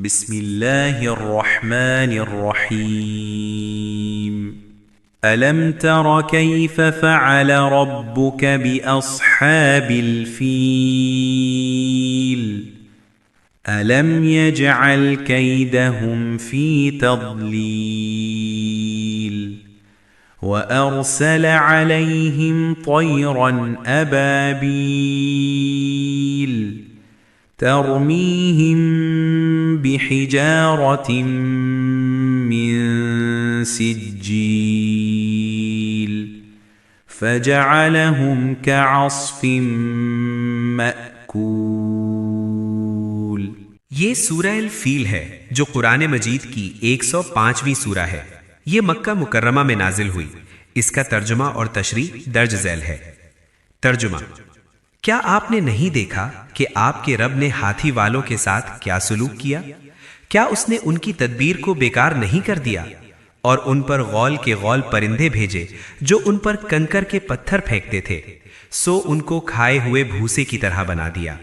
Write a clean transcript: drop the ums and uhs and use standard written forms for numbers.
बिस्मिल्लाहिर्रहमानिर्रहीम। अलम तर कैफ फ़अल रब्बुक बिअस्हाबिल फ़ील अलम यजअल कैदहुम फ़ी तज़लील वअरसल अलैहिम तयरन अबाबील तरमीहिम बिहिजारतिम मिन सिज्जील फजअलहुम कअस्फिम मअकूल। ये सूरह अल फील है जो कुरान मजीद की 105वीं सूरा है। ये मक्का मुकर्रमा में नाजिल हुई। इसका तर्जुमा और तशरीह दर्ज झैल है। तर्जुमा: क्या आपने नहीं देखा कि आपके रब ने हाथी वालों के साथ क्या सलूक किया? क्या उसने उनकी तदबीर को बेकार नहीं कर दिया और उन पर गौल के गौल परिंदे भेजे जो उन पर कंकर के पत्थर फेंकते थे, सो उनको खाए हुए भूसे की तरह बना दिया।